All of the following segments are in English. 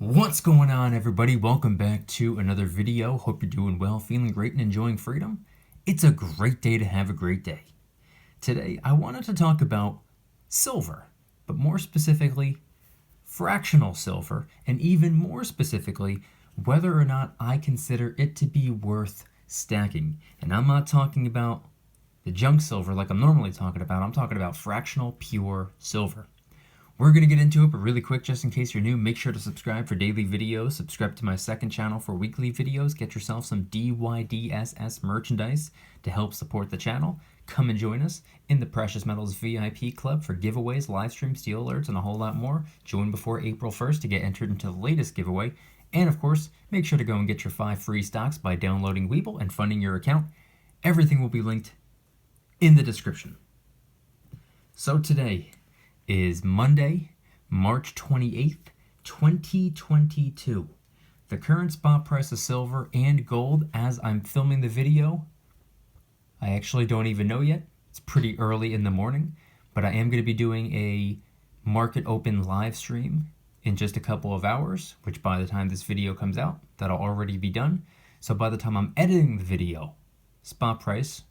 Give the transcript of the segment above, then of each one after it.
What's going on, everybody? Welcome back to another video. Hope you're doing well, feeling great, and enjoying freedom. It's a great day to have a great day. Today, I wanted to talk about silver, but more specifically, fractional silver, and even more specifically, whether or not I consider it to be worth stacking. And I'm not talking about the junk silver like I'm normally talking about. I'm talking about fractional pure silver. We're going to get into it, but really quick, just in case you're new, make sure to subscribe for daily videos. Subscribe to my second channel for weekly videos. Get yourself some DYDSS merchandise to help support the channel. Come and join us in the Precious Metals VIP Club for giveaways, live streams, deal alerts, and a whole lot more. Join before April 1st to get entered into the latest giveaway. And of course, make sure to go and get your 5 free stocks by downloading Webull and funding your account. Everything will be linked in the description. So today is Monday, March 28th, 2022. The current spot price of silver and gold as I'm filming the video, I actually don't even know yet. It's pretty early in the morning, but I am going to be doing a market open live stream in just a couple of hours, which by the time this video comes out, that'll already be done. So by the time I'm editing the video, spot price,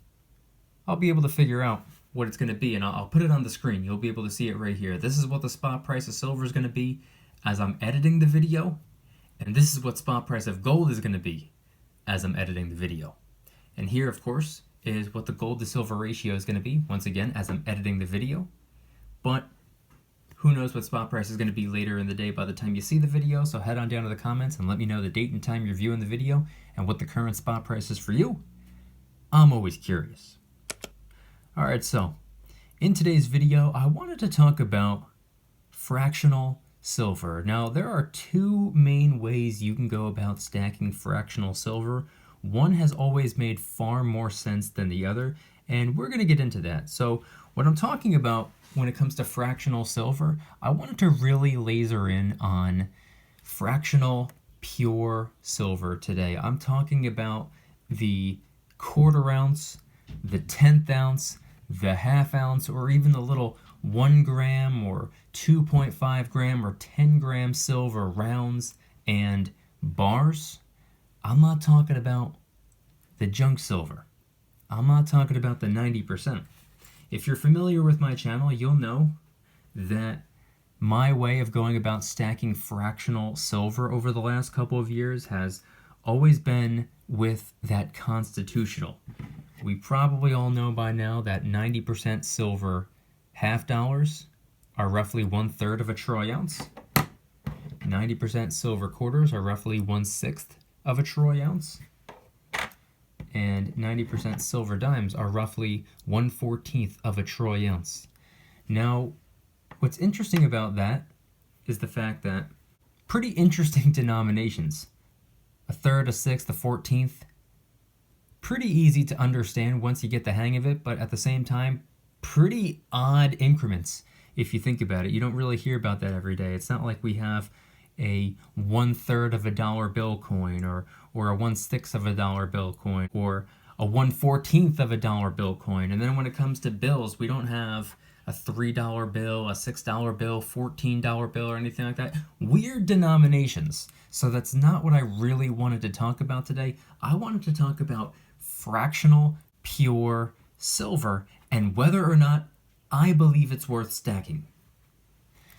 I'll be able to figure out what it's going to be, and I'll put it on the screen. You'll be able to see it right here. This is what the spot price of silver is going to be as I'm editing the video, and this is what spot price of gold is going to be as I'm editing the video. And here, of course, is what the gold to silver ratio is going to be, once again, as I'm editing the video. But who knows what spot price is going to be later in the day by the time you see the video, so head on down to the comments and let me know the date and time you're viewing the video and what the current spot price is for you. I'm always curious. Alright, so in today's video, I wanted to talk about fractional silver. Now, there are two main ways you can go about stacking fractional silver. One has always made far more sense than the other, and we're going to get into that. So what I'm talking about when it comes to fractional silver, I wanted to really laser in on fractional pure silver today. I'm talking about the quarter ounce, the 1/10 ounce, the half ounce, or even the little 1 gram or 2.5 gram or 10 gram silver rounds and bars. I'm not talking about the junk silver. I'm not talking about the 90%. If you're familiar with my channel, you'll know that my way of going about stacking fractional silver over the last couple of years has always been with that constitutional. We probably all know by now that 90% silver half dollars are roughly 1/3 of a troy ounce. 90% silver quarters are roughly 1/6 of a troy ounce. And 90% silver dimes are roughly 1/14 of a troy ounce. Now, what's interesting about that is the fact that pretty interesting denominations. 1/3, 1/6, 1/14. Pretty easy to understand once you get the hang of it, but at the same time, pretty odd increments if you think about it. You don't really hear about that every day. It's not like we have a 1/3 of a dollar bill coin or a 1/6 of a dollar bill coin or a 1/14 of a dollar bill coin. And then when it comes to bills, we don't have a $3 bill, a $6 bill, $14 bill, or anything like that. Weird denominations. So that's not what I really wanted to talk about today. I wanted to talk about fractional pure silver and whether or not I believe it's worth stacking.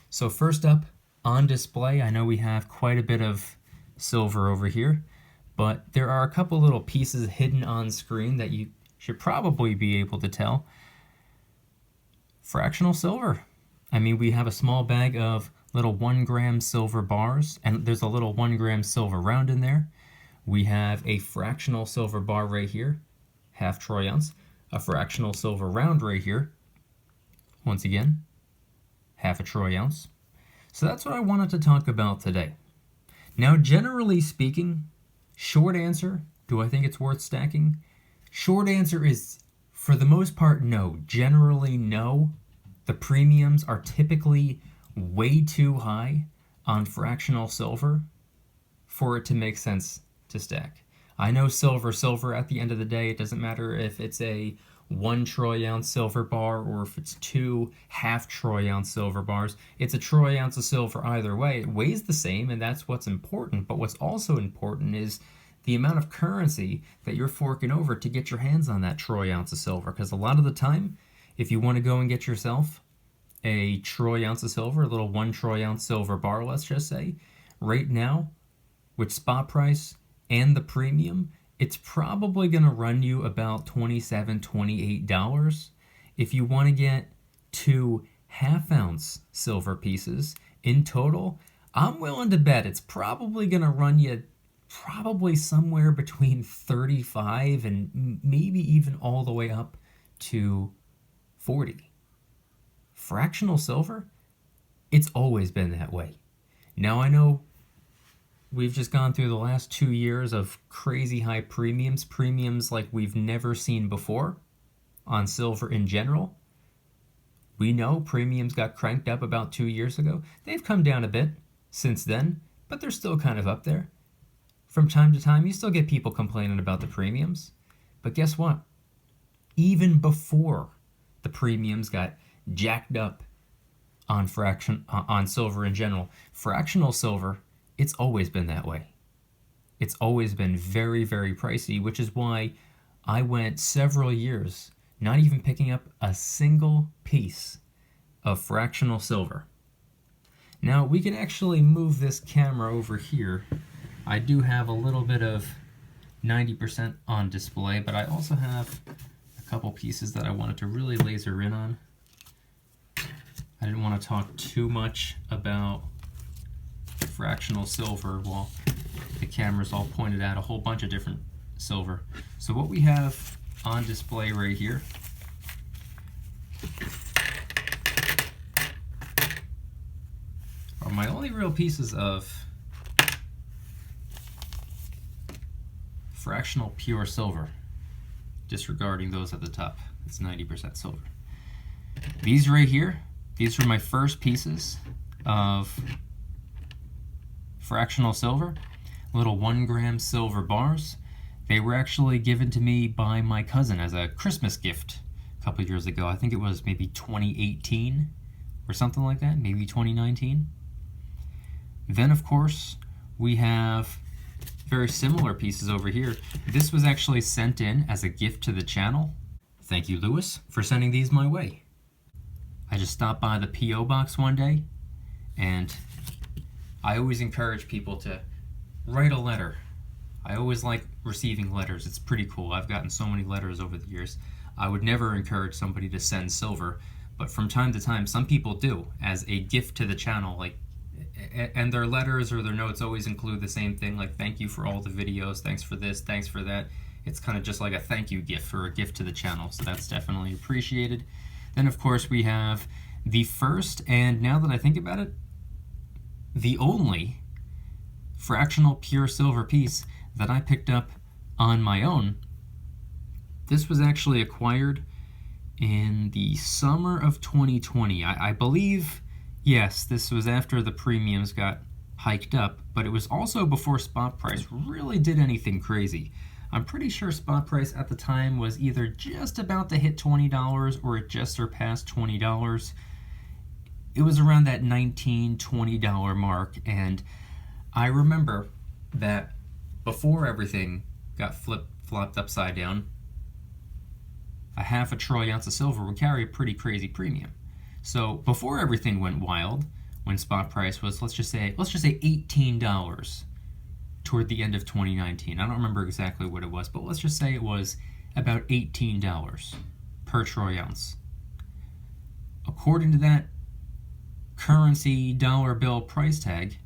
So first up on display, I know we have quite a bit of silver over here, but there are a couple little pieces hidden on screen that you should probably be able to tell. Fractional silver. I mean, we have a small bag of little 1 gram silver bars, and there's a little 1 gram silver round in there. We have a fractional silver bar right here, half troy ounce. A fractional silver round right here, once again, half a troy ounce. So that's what I wanted to talk about today. Now, generally speaking, short answer, do I think it's worth stacking? Short answer is, for the most part, no. Generally, no. The premiums are typically way too high on fractional silver for it to make sense to stack. I know silver at the end of the day. It doesn't matter if it's a 1 troy ounce silver bar or if it's 2 half troy ounce silver bars. It's a troy ounce of silver either way. It weighs the same, and that's what's important. But what's also important is the amount of currency that you're forking over to get your hands on that troy ounce of silver. Because a lot of the time, if you want to go and get yourself a troy ounce of silver, a little 1 troy ounce silver bar, let's just say, right now, with spot price and the premium, it's probably going to run you about $27, $28. If you want to get 2 half-ounce silver pieces in total, I'm willing to bet it's probably going to run you probably somewhere between 35 and maybe even all the way up to 40. Fractional silver, it's always been that way. Now I know we've just gone through the last 2 years of crazy high premiums like we've never seen before on silver in general. We know premiums got cranked up about 2 years ago. They've come down a bit since then, but they're still kind of up there. From time to time, you still get people complaining about the premiums. But guess what? Even before the premiums got jacked up on silver in general, fractional silver, it's always been that way. It's always been very, very pricey, which is why I went several years not even picking up a single piece of fractional silver. Now, we can actually move this camera over here. I do have a little bit of 90% on display, but I also have a couple pieces that I wanted to really laser in on. I didn't want to talk too much about fractional silver while the camera's all pointed at a whole bunch of different silver. So what we have on display right here are my only real pieces of fractional pure silver, disregarding those at the top. It's 90% silver. These right here, these were my first pieces of fractional silver, little 1 gram silver bars. They were actually given to me by my cousin as a Christmas gift a couple years ago. I think it was maybe 2018 or something like that, maybe 2019. Then, of course, we have very similar pieces over here. This was actually sent in as a gift to the channel. Thank you, Lewis, for sending these my way. I just stopped by the P.O. box one day, and I always encourage people to write a letter. I always like receiving letters. It's pretty cool. I've gotten so many letters over the years. I would never encourage somebody to send silver, but from time to time, some people do as a gift to the channel. And their letters or their notes always include the same thing, like thank you for all the videos, thanks for this, thanks for that. It's kind of just like a thank you gift or a gift to the channel, so that's definitely appreciated. Then, of course, we have the first, and now that I think about it, the only fractional pure silver piece that I picked up on my own. This was actually acquired in the summer of 2020. I believe, yes, this was after the premiums got hiked up, but it was also before spot price really did anything crazy. I'm pretty sure spot price at the time was either just about to hit $20 or it just surpassed $20. It was around that $19, $20 mark, and I remember that before everything got flopped upside down, a half a troy ounce of silver would carry a pretty crazy premium. So before everything went wild, when spot price was, let's just say $18 toward the end of 2019. I don't remember exactly what it was, but let's just say it was about $18 per troy ounce. According to that currency dollar bill price tag,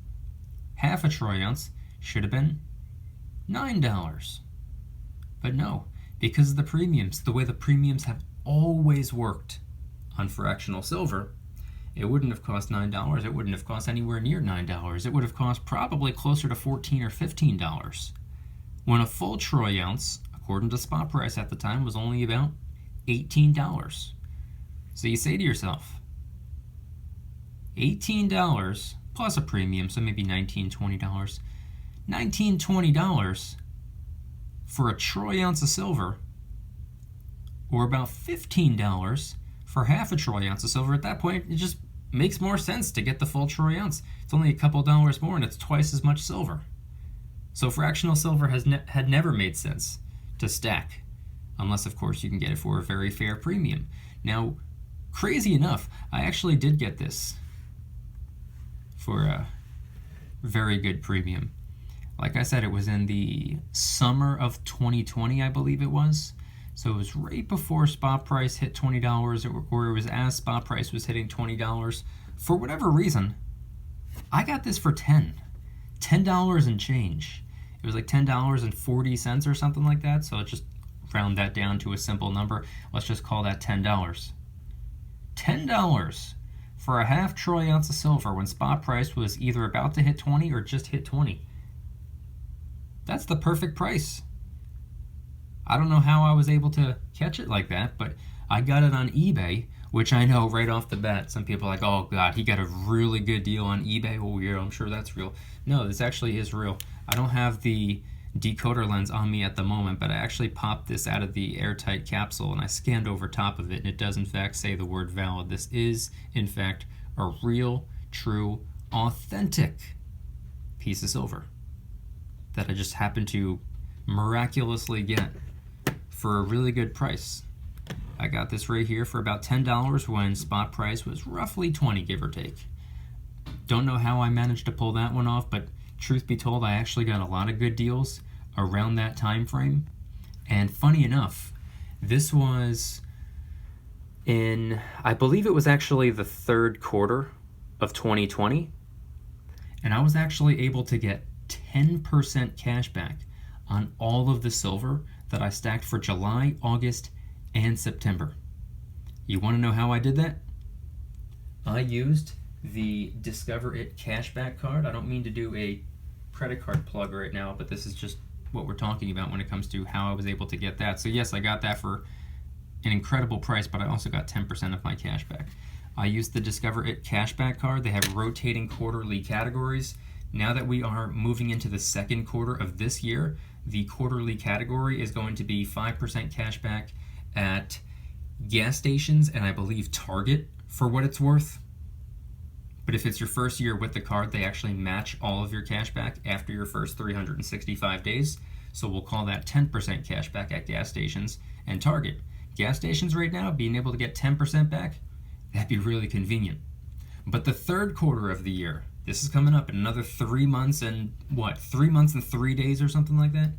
half a troy ounce should have been $9. But no, because of the premiums, the way the premiums have always worked on fractional silver, it wouldn't have cost $9. It wouldn't have cost anywhere near $9. It would have cost probably closer to $14 or $15. When a full troy ounce, according to spot price at the time, was only about $18. So you say to yourself, $18 plus a premium, so maybe $19, $20. $19, $20 for a troy ounce of silver, or about $15 for half a troy ounce of silver. At that point, it just makes more sense to get the full troy ounce. It's only a couple dollars more and it's twice as much silver. So fractional silver had never made sense to stack, unless of course you can get it for a very fair premium. Now, crazy enough, I actually did get this for a very good premium. Like I said, it was in the summer of 2020, I believe it was. So it was right before spot price hit $20, or it was as spot price was hitting $20. For whatever reason, I got this for $10 and change. It was like $10.40 or something like that. So just round that down to a simple number. Let's just call that $10. $10 for a half troy ounce of silver when spot price was either about to hit 20 or just hit 20. That's the perfect price. I don't know how I was able to catch it like that, but I got it on eBay, which I know right off the bat, some people are like, oh God, he got a really good deal on eBay. Oh yeah, I'm sure that's real. No, this actually is real. I don't have the decoder lens on me at the moment, but I actually popped this out of the airtight capsule and I scanned over top of it, and it does in fact say the word valid. This is in fact a real, true, authentic piece of silver that I just happened to miraculously get for a really good price. I got this right here for about $10 when spot price was roughly 20, give or take. Don't know how I managed to pull that one off, but truth be told, I actually got a lot of good deals around that time frame. And funny enough, this was in, I believe it was actually the third quarter of 2020, and I was actually able to get 10% cash back on all of the silver that I stacked for July, August, and September. You want to know how I did that? I used the Discover It cashback card. I don't mean to do a credit card plug right now, but this is just what we're talking about when it comes to how I was able to get that. So yes, I got that for an incredible price, but I also got 10% of my cash back. I used the Discover It cashback card. They have rotating quarterly categories. Now that we are moving into the second quarter of this year, the quarterly category is going to be 5% cash back at gas stations and I believe Target for what it's worth. But if it's your first year with the card, they actually match all of your cash back after your first 365 days. So we'll call that 10% cash back at gas stations and Target. Gas stations right now, being able to get 10% back, that'd be really convenient. But the third quarter of the year, this is coming up in another 3 months and 3 months and 3 days or something like that.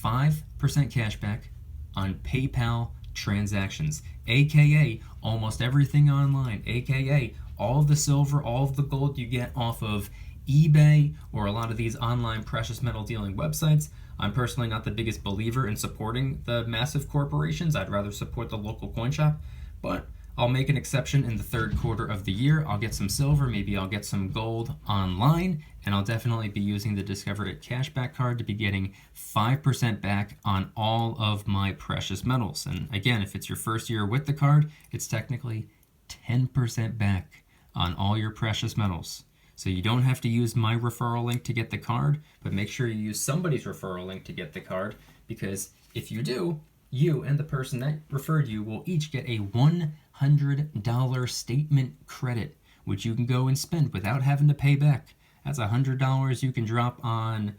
5% cash back on PayPal transactions, aka almost everything online, aka all of the silver, all of the gold you get off of eBay or a lot of these online precious metal dealing websites. I'm personally not the biggest believer in supporting the massive corporations. I'd rather support the local coin shop, but I'll make an exception in the third quarter of the year. I'll get some silver, maybe I'll get some gold online, and I'll definitely be using the Discover It cashback card to be getting 5% back on all of my precious metals. And again, if it's your first year with the card, it's technically 10% back on all your precious metals. So you don't have to use my referral link to get the card, but make sure you use somebody's referral link to get the card, because if you do, you and the person that referred you will each get a $100 statement credit, which you can go and spend without having to pay back. That's $100 you can drop on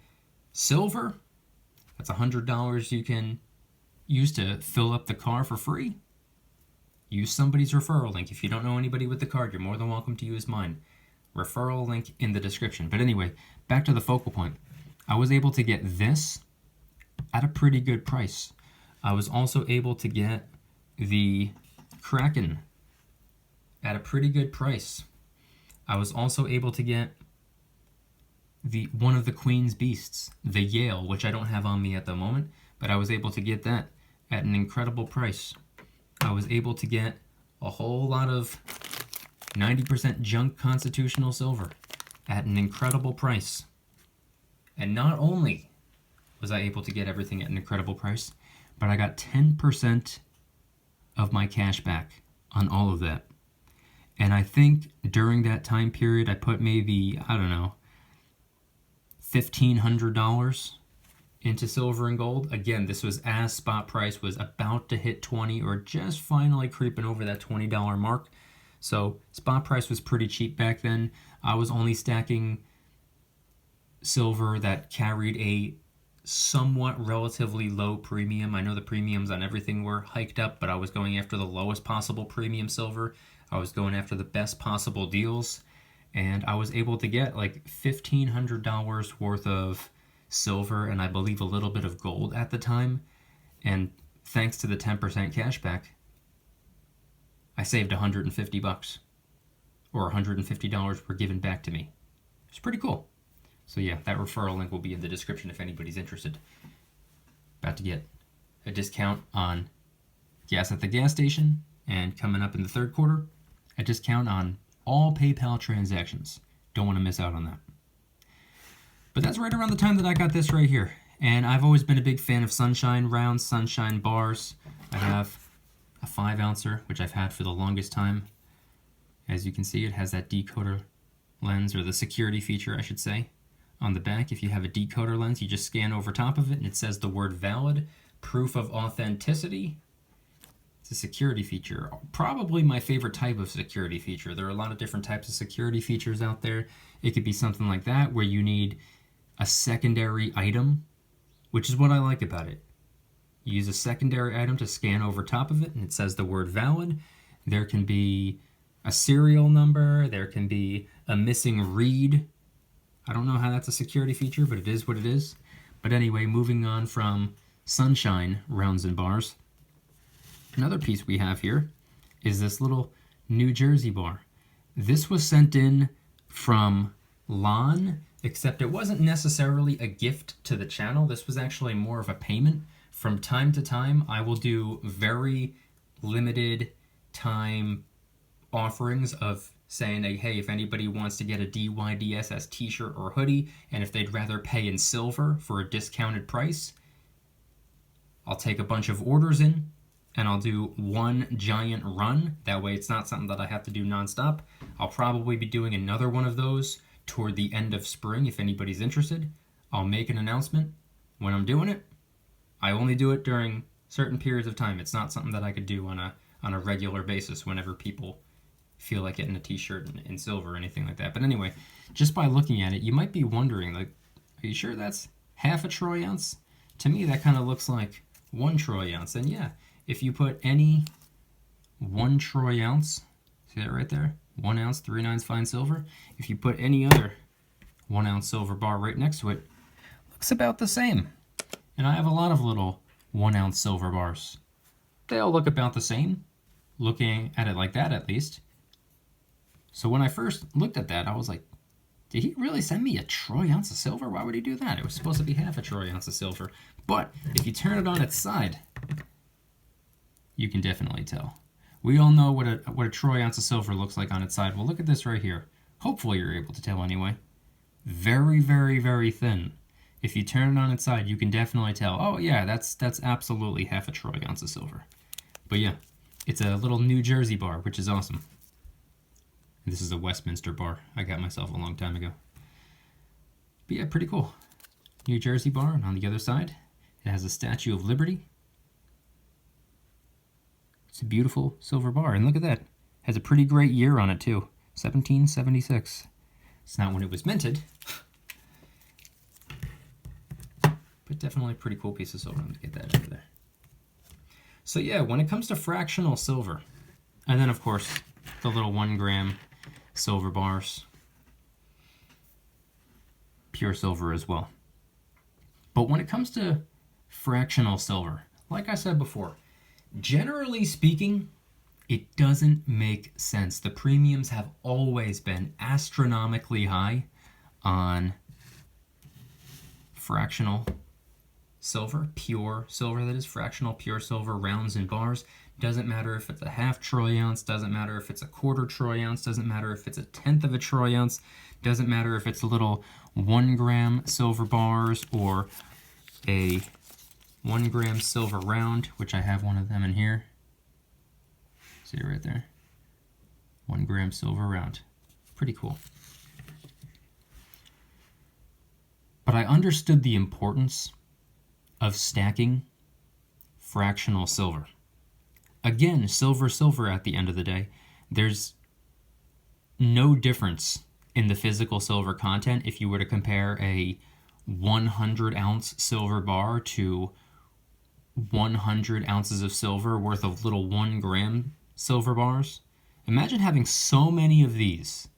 silver. That's $100 you can use to fill up the car for free. Use somebody's referral link. If you don't know anybody with the card, you're more than welcome to use mine. Referral link in the description. But anyway, back to the focal point. I was able to get this at a pretty good price. I was also able to get the Kraken at a pretty good price. I was also able to get one of the Queen's Beasts, the Yale, which I don't have on me at the moment, but I was able to get that at an incredible price. I was able to get a whole lot of 90% junk constitutional silver at an incredible price. And not only was I able to get everything at an incredible price, but I got 10% of my cash back on all of that. And I think during that time period, I put maybe, I don't know, $1,500 into silver and gold. Again, this was as spot price was about to hit 20 or just finally creeping over that $20 mark. So spot price was pretty cheap back then. I was only stacking silver that carried a somewhat relatively low premium. I know the premiums on everything were hiked up, but I was going after the lowest possible premium silver. I was going after the best possible deals, and I was able to get like $1,500 worth of silver and I believe a little bit of gold at the time. And thanks to the 10% cashback, I saved $150 or $150 were given back to me. It's pretty cool. So yeah, that referral link will be in the description if anybody's interested. About to get a discount on gas at the gas station, and coming up in the third quarter, a discount on all PayPal transactions. Don't want to miss out on that. But that's right around the time that I got this right here. And I've always been a big fan of Sunshine rounds, Sunshine bars. I have a 5-ouncer, which I've had for the longest time. As you can see, it has that decoder lens, or the security feature, I should say. On the back, if you have a decoder lens, you just scan over top of it and it says the word valid, proof of authenticity. It's a security feature. Probably my favorite type of security feature. There are a lot of different types of security features out there. It could be something like that where you need a secondary item, which is what I like about it. You use a secondary item to scan over top of it and it says the word valid. There can be a serial number. There can be a missing read. I don't know how that's a security feature, but it is what it is. But anyway, moving on from Sunshine rounds and bars, another piece we have here is this little New Jersey bar. This was sent in from Lon, except it wasn't necessarily a gift to the channel. This was actually more of a payment. From time to time, I will do very limited time offerings of saying, hey, if anybody wants to get a DYDSS t-shirt or hoodie, and if they'd rather pay in silver for a discounted price, I'll take a bunch of orders in, and I'll do one giant run. That way it's not something that I have to do nonstop. I'll probably be doing another one of those toward the end of spring if anybody's interested. I'll make an announcement when I'm doing it. I only do it during certain periods of time. It's not something that I could do on a regular basis whenever people feel like getting a t-shirt in silver or anything like that. But anyway, just by looking at it, you might be wondering, like, are you sure that's half a troy ounce? To me, that kind of looks like 1 troy ounce. And yeah, if you put any 1 troy ounce, see that right there? 1 ounce, 3/9 fine silver. If you put any other 1 ounce silver bar right next to it, looks about the same. And I have a lot of little 1 ounce silver bars. They all look about the same, looking at it like that at least. So when I first looked at that, I was like, did he really send me a troy ounce of silver? Why would he do that? It was supposed to be half a troy ounce of silver. But if you turn it on its side, you can definitely tell. We all know what a troy ounce of silver looks like on its side. Well, look at this right here. Hopefully you're able to tell anyway. Very, very, very thin. If you turn it on its side, you can definitely tell, oh yeah, that's absolutely half a troy ounce of silver. But yeah, it's a little New Jersey bar, which is awesome. This is a Westminster bar I got myself a long time ago. But yeah, pretty cool. New Jersey bar, and on the other side, it has a Statue of Liberty. It's a beautiful silver bar, and look at that. It has a pretty great year on it too, 1776. It's not when it was minted, but definitely a pretty cool piece of silver. Let me get that over there. So yeah, when it comes to fractional silver, and then of course, the little 1 gram silver bars, pure silver as well. But when it comes to fractional silver, like I said before, generally speaking, it doesn't make sense. The premiums have always been astronomically high on fractional silver, pure silver that is, fractional pure silver, rounds and bars. Doesn't matter if it's a half troy ounce, doesn't matter if it's a 1/4 troy ounce, doesn't matter if it's a 1/10 of a troy ounce, doesn't matter if it's a little 1 gram silver bars or a 1 gram silver round, which I have one of them in here. See it right there? 1 gram silver round. Pretty cool. But I understood the importance of stacking fractional silver. Again, silver at the end of the day. There's no difference in the physical silver content if you were to compare a 100-ounce silver bar to 100 ounces of silver worth of little 1-gram silver bars. Imagine having so many of these.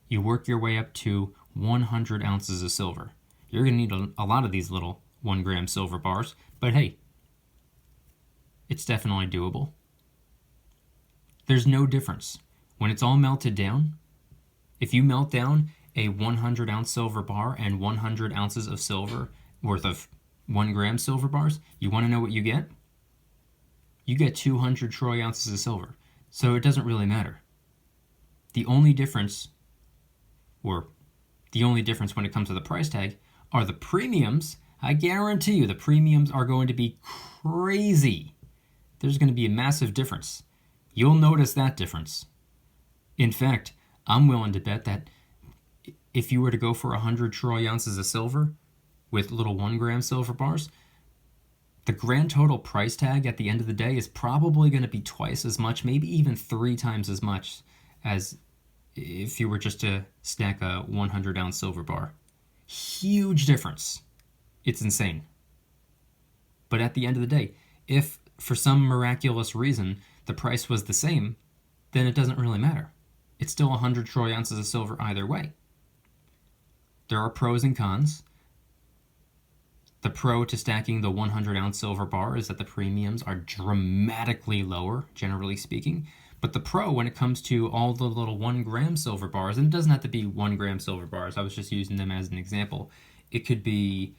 You work your way up to 100 ounces of silver. You're going to need a lot of these little 1-gram silver bars, but hey, it's definitely doable. There's no difference. When it's all melted down, if you melt down a 100-ounce silver bar and 100 ounces of silver worth of 1-gram silver bars, you want to know what you get? You get 200 troy ounces of silver. So it doesn't really matter. The only difference when it comes to the price tag are the premiums. I guarantee you the premiums are going to be crazy. There's going to be a massive difference. You'll notice that difference. In fact, I'm willing to bet that if you were to go for 100 troy ounces of silver with little 1-gram silver bars, the grand total price tag at the end of the day is probably going to be twice as much, maybe even 3 times as much as if you were just to stack a 100-ounce silver bar. Huge difference. It's insane. But at the end of the day, if for some miraculous reason the price was the same, then it doesn't really matter. It's still 100 troy ounces of silver either way. There are pros and cons. The pro to stacking the 100-ounce silver bar is that the premiums are dramatically lower, generally speaking. But the pro, when it comes to all the little 1-gram silver bars, and it doesn't have to be 1-gram silver bars, I was just using them as an example. It could be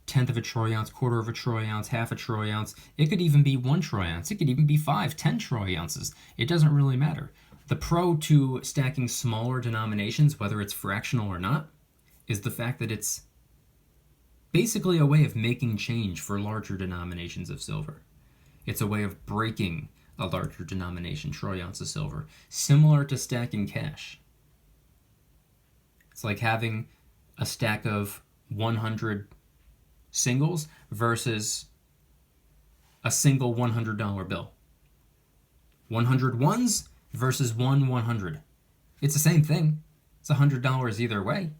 1/10 of a troy ounce, 1/4 of a troy ounce, 1/2 a troy ounce. It could even be 1 troy ounce. It could even be 5, 10 troy ounces. It doesn't really matter. The pro to stacking smaller denominations, whether it's fractional or not, is the fact that it's basically a way of making change for larger denominations of silver. It's a way of breaking a larger denomination troy ounce of silver, similar to stacking cash. It's like having a stack of 100 singles versus a single $100 bill. 100 ones versus 100. It's the same thing. It's $100 either way.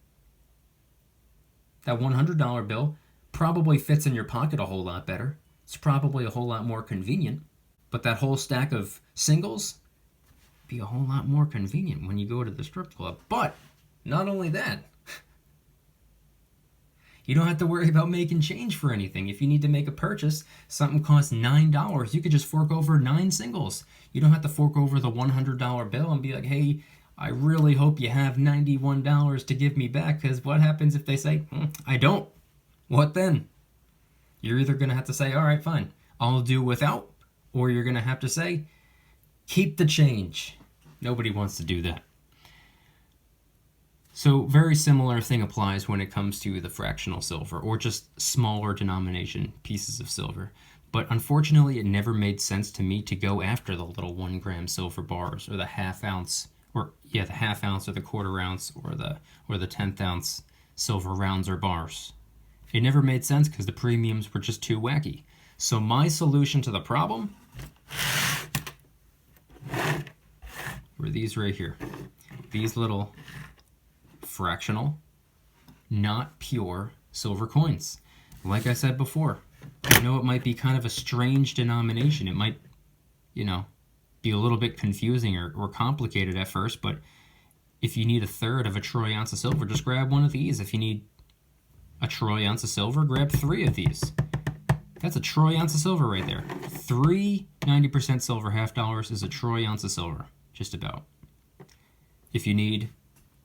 That $100 bill probably fits in your pocket a whole lot better. It's probably a whole lot more convenient. But that whole stack of singles be a whole lot more convenient when you go to the strip club. But not only that, you don't have to worry about making change for anything. If you need to make a purchase, something costs $9, you could just fork over 9 singles. You don't have to fork over the $100 bill and be like, hey, I really hope you have $91 to give me back, because what happens if they say, I don't? What then? You're either going to have to say, all right, fine, I'll do without, or you're going to have to say, keep the change. Nobody wants to do that. So very similar thing applies when it comes to the fractional silver or just smaller denomination pieces of silver. But unfortunately, it never made sense to me to go after the little 1-gram silver bars or the half ounce, or the half ounce or the 1/4 ounce or the 1/10 ounce silver rounds or bars. It never made sense because the premiums were just too wacky. So my solution to the problem were these right here. These little fractional, not pure silver coins. Like I said before, I know it might be kind of a strange denomination. It might, be a little bit confusing or complicated at first, but if you need 1/3 of a troy ounce of silver, just grab one of these. If you need a troy ounce of silver, grab 3 of these. That's a troy ounce of silver right there. 3 90% silver $half is a troy ounce of silver, just about. If you need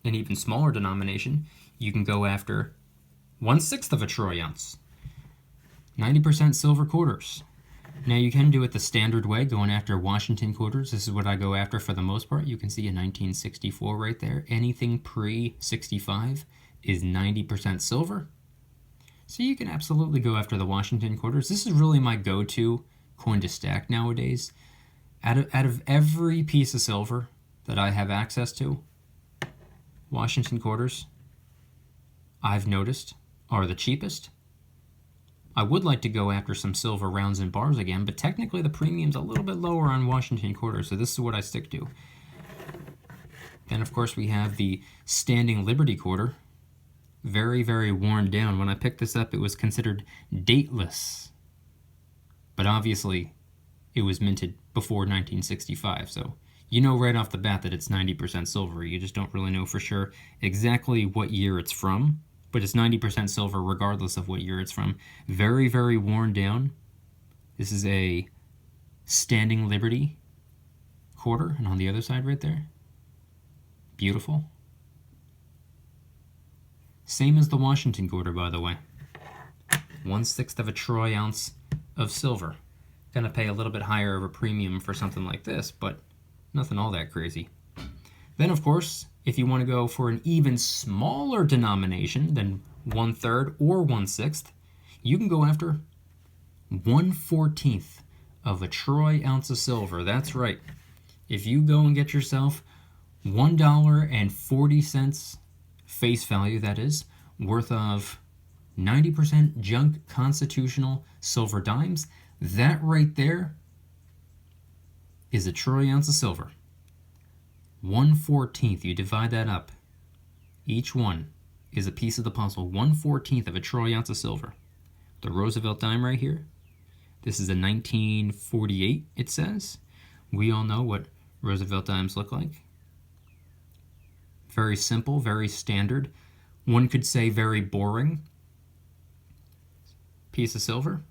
an even smaller denomination, you can go after 1/6 of a troy ounce. 90% silver quarters. Now you can do it the standard way, going after Washington quarters. This is what I go after for the most part. You can see a 1964 right there. Anything pre-65 is 90% silver. So you can absolutely go after the Washington quarters. This is really my go-to coin to stack nowadays. Out of every piece of silver that I have access to, Washington quarters, I've noticed, are the cheapest. I would like to go after some silver rounds and bars again, but technically the premium's a little bit lower on Washington quarters, so this is what I stick to. Then, of course, we have the standing Liberty quarter. Very, very worn down. When I picked this up, it was considered dateless. But obviously, it was minted before 1965, so you know right off the bat that it's 90% silver. You just don't really know for sure exactly what year it's from, but it's 90% silver regardless of what year it's from. Very, very worn down. This is a standing Liberty quarter, and on the other side right there, beautiful. Same as the Washington quarter, by the way. 1/6 of a troy ounce of silver. Gonna pay a little bit higher of a premium for something like this, but nothing all that crazy. Then, of course, if you want to go for an even smaller denomination than 1/3 or 1/6, you can go after 1/14 of a troy ounce of silver. That's right. If you go and get yourself $1.40 face value, that is, worth of 90% junk constitutional silver dimes, that right there is a troy ounce of silver. 1/14, you divide that up. Each one is a piece of the puzzle. 1/14 of a troy ounce of silver. The Roosevelt dime right here. This is a 1948, it says. We all know what Roosevelt dimes look like. Very simple, very standard. One could say very boring piece of silver.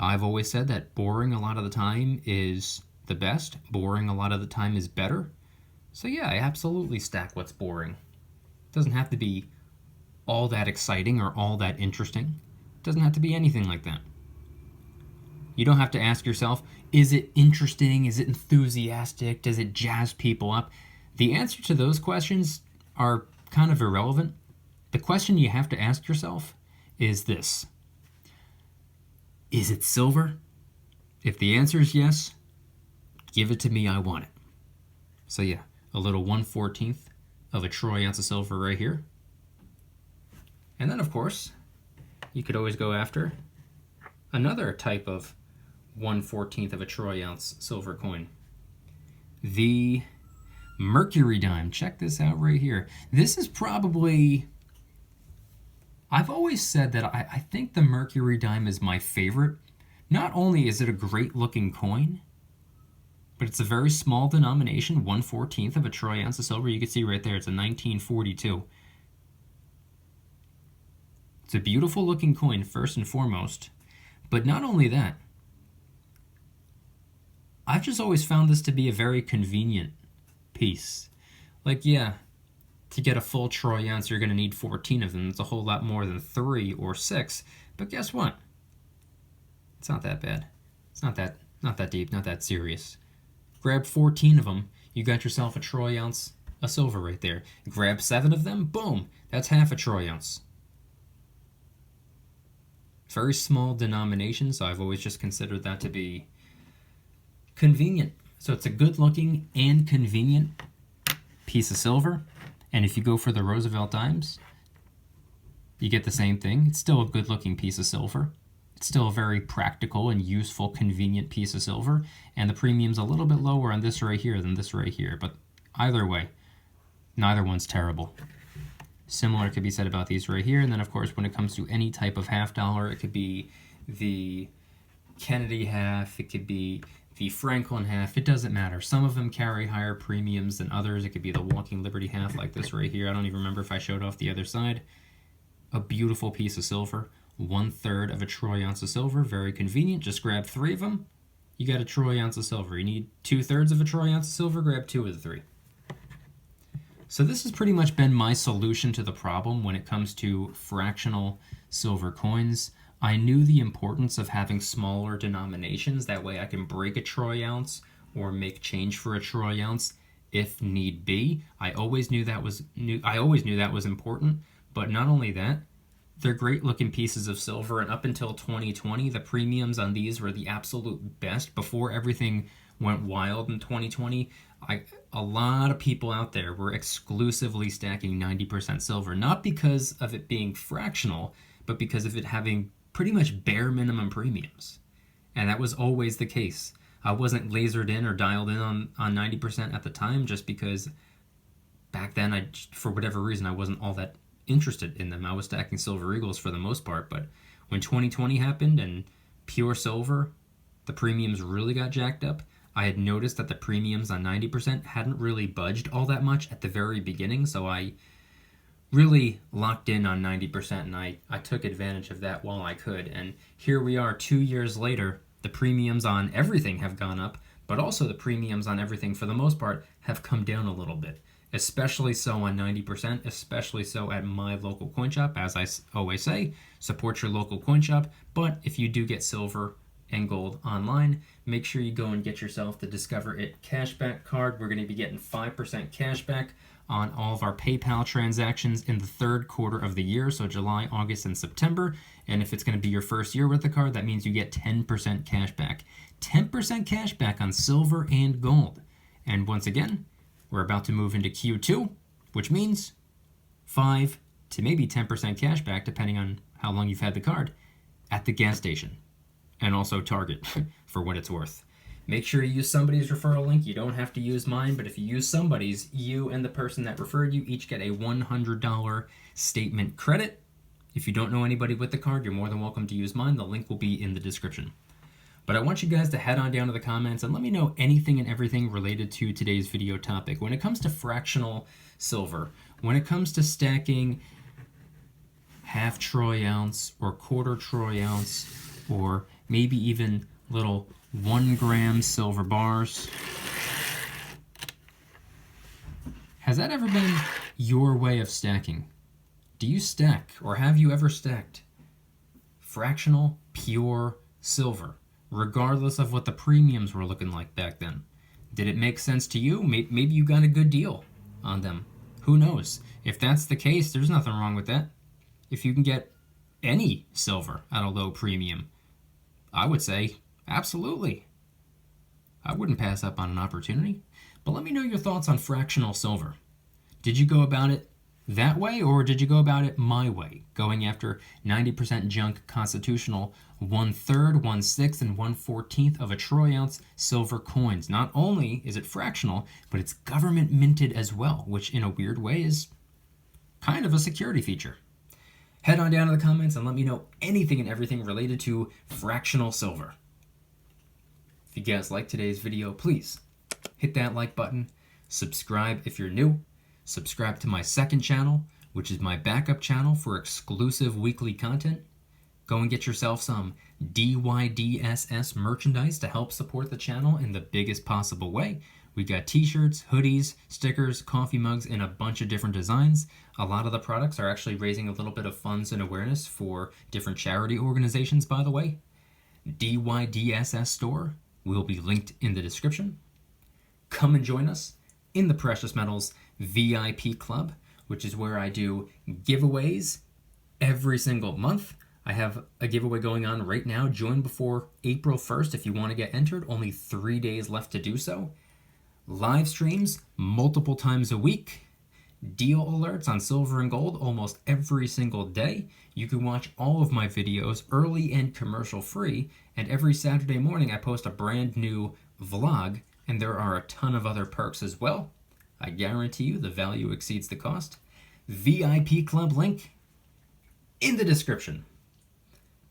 I've always said that boring a lot of the time is the best. Boring a lot of the time is better. So yeah, I absolutely stack what's boring. It doesn't have to be all that exciting or all that interesting. It doesn't have to be anything like that. You don't have to ask yourself, is it interesting? Is it enthusiastic? Does it jazz people up? The answer to those questions are kind of irrelevant. The question you have to ask yourself is this: is it silver? If the answer is yes, give it to me, I want it. So yeah, a little 1/14 of a troy ounce of silver right here. And then, of course, you could always go after another type of 1/14 of a troy ounce silver coin. The Mercury dime. Check this out right here. This is probably... I've always said that I think the Mercury dime is my favorite. Not only is it a great looking coin, but it's a very small denomination, 1/14 of a troy ounce of silver. You can see right there, it's a 1942. It's a beautiful looking coin, first and foremost. But not only that, I've just always found this to be a very convenient piece. Like, yeah, to get a full troy ounce, you're going to need 14 of them. It's a whole lot more than 3 or 6. But guess what? It's not that bad. It's not that deep, not that serious. Grab 14 of them, you got yourself a troy ounce of silver right there. Grab 7 of them, boom, that's half a troy ounce. Very small denomination, so I've always just considered that to be convenient. So it's a good looking and convenient piece of silver. And if you go for the Roosevelt dimes, you get the same thing. It's still a good looking piece of silver. It's still a very practical and useful, convenient piece of silver. And the premium's a little bit lower on this right here than this right here. But either way, neither one's terrible. Similar could be said about these right here. And then, of course, when it comes to any type of half dollar, it could be the Kennedy half, it could be the Franklin half. It doesn't matter. Some of them carry higher premiums than others. It could be the Walking Liberty half like this right here. I don't even remember if I showed off the other side. A beautiful piece of silver. 1/3 of a troy ounce of silver. Very convenient. Just grab 3 of them. You got a troy ounce of silver. You need 2/3 of a troy ounce of silver. Grab 2 of the 3. So this has pretty much been my solution to the problem when it comes to fractional silver coins. I knew the importance of having smaller denominations. That way I can break a troy ounce or make change for a troy ounce if need be. I always knew that was important. But not only that, they're great looking pieces of silver. And up until 2020, the premiums on these were the absolute best. Before everything went wild in 2020, a lot of people out there were exclusively stacking 90% silver. Not because of it being fractional, but because of it having pretty much bare minimum premiums. And that was always the case. I wasn't lasered in or dialed in on 90% at the time, just because back then, for whatever reason, I wasn't all that interested in them. I was stacking Silver Eagles for the most part, but when 2020 happened and pure silver, the premiums really got jacked up. I had noticed that the premiums on 90% hadn't really budged all that much at the very beginning, so I really locked in on 90%, and I took advantage of that while I could. And here we are 2 years later. The premiums on everything have gone up, but also the premiums on everything for the most part have come down a little bit, especially so on 90%, especially so at my local coin shop. As I always say, support your local coin shop, but if you do get silver and gold online, make sure you go and get yourself the Discover It cashback card. We're going to be getting 5% cashback on all of our PayPal transactions in the third quarter of the year, so July, August, and September. And if it's going to be your first year with the card, that means you get 10% cashback. 10% cashback on silver and gold. And once again, we're about to move into Q2, which means 5 to maybe 10% cashback, depending on how long you've had the card, at the gas station. And also Target, for what it's worth. Make sure you use somebody's referral link. You don't have to use mine, but if you use somebody's, you and the person that referred you each get a $100 statement credit. If you don't know anybody with the card, you're more than welcome to use mine. The link will be in the description. But I want you guys to head on down to the comments and let me know anything and everything related to today's video topic. When it comes to fractional silver, when it comes to stacking half troy ounce or quarter troy ounce, or maybe even little 1 gram silver bars. Has that ever been your way of stacking? Do you stack, or have you ever stacked fractional pure silver, regardless of what the premiums were looking like back then? Did it make sense to you? Maybe you got a good deal on them. Who knows? If that's the case, there's nothing wrong with that. If you can get any silver at a low premium, I would say absolutely. I wouldn't pass up on an opportunity. But let me know your thoughts on fractional silver. Did you go about it that way, or did you go about it my way, going after 90% junk constitutional 1/3, 1/6, and 1/14 of a troy ounce silver coins? Not only is it fractional, but it's government minted as well, which in a weird way is kind of a security feature. Head on down to the comments and let me know anything and everything related to fractional silver. If you guys like today's video, please hit that like button, subscribe if you're new, subscribe to my second channel, which is my backup channel for exclusive weekly content. Go and get yourself some DYDSS merchandise to help support the channel in the biggest possible way. We got t-shirts, hoodies, stickers, coffee mugs, and a bunch of different designs. A lot of the products are actually raising a little bit of funds and awareness for different charity organizations, by the way. DYDSS store will be linked in the description. Come and join us in the Precious Metals VIP Club, which is where I do giveaways every single month. I have a giveaway going on right now. Join before April 1st if you want to get entered. Only 3 days left to do so. Live streams multiple times a week. Deal alerts on silver and gold almost every single day. You can watch all of my videos early and commercial free. And every Saturday morning I post a brand new vlog, and there are a ton of other perks as well. I guarantee you the value exceeds the cost. VIP Club link in the description.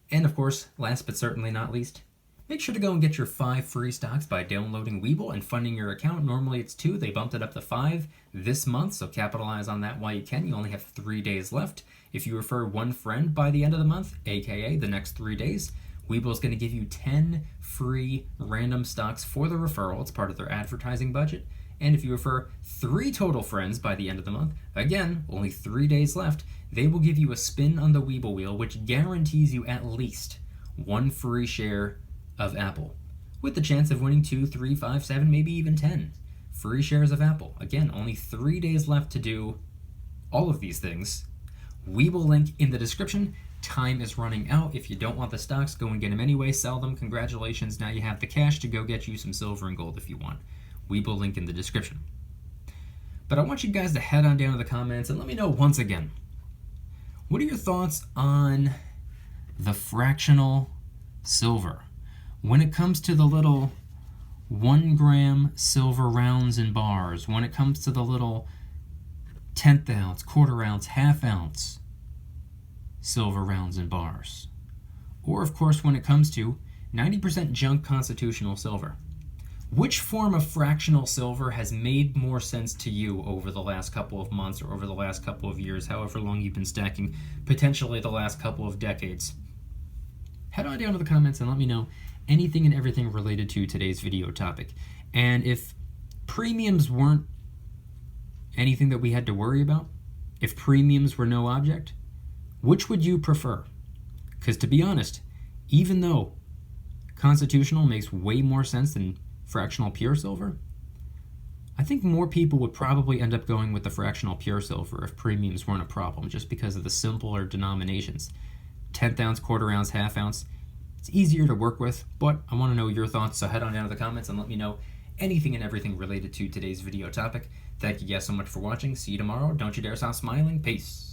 And of course, last but certainly not least, make sure to go and get your 5 free stocks by downloading Webull and funding your account. Normally it's 2. They bumped it up to 5 this month, so capitalize on that while you can. You only have 3 days left. If you refer 1 friend by the end of the month, aka the next 3 days, Webull's going to give you 10 free random stocks for the referral. It's part of their advertising budget. And if you refer 3 total friends by the end of the month, again, only 3 days left, they will give you a spin on the Webull wheel, which guarantees you at least 1 free share of Apple, with the chance of winning 2, 3, 5, 7, maybe even 10 free shares of Apple. Again, only 3 days left to do all of these things. Webull link in the description. Time is running out. If you don't want the stocks, go and get them anyway. Sell them. Congratulations. Now you have the cash to go get you some silver and gold if you want. Webull link in the description. But I want you guys to head on down to the comments and let me know once again, what are your thoughts on the fractional silver. When it comes to the little 1 gram silver rounds and bars, when it comes to the little 1/10 ounce, 1/4 ounce, 1/2 ounce silver rounds and bars, or of course when it comes to 90% junk constitutional silver, which form of fractional silver has made more sense to you over the last couple of months or over the last couple of years, however long you've been stacking, potentially the last couple of decades? Head on down to the comments and let me know anything and everything related to today's video topic. And if premiums weren't anything that we had to worry about, if premiums were no object, which would you prefer? Because to be honest, even though constitutional makes way more sense than fractional pure silver, I think more people would probably end up going with the fractional pure silver if premiums weren't a problem, just because of the simpler denominations. 1/10 ounce, 1/4 ounce, 1/2 ounce. It's easier to work with, but I want to know your thoughts, so head on down to the comments and let me know anything and everything related to today's video topic. Thank you guys so much for watching. See you tomorrow. Don't you dare stop smiling. Peace.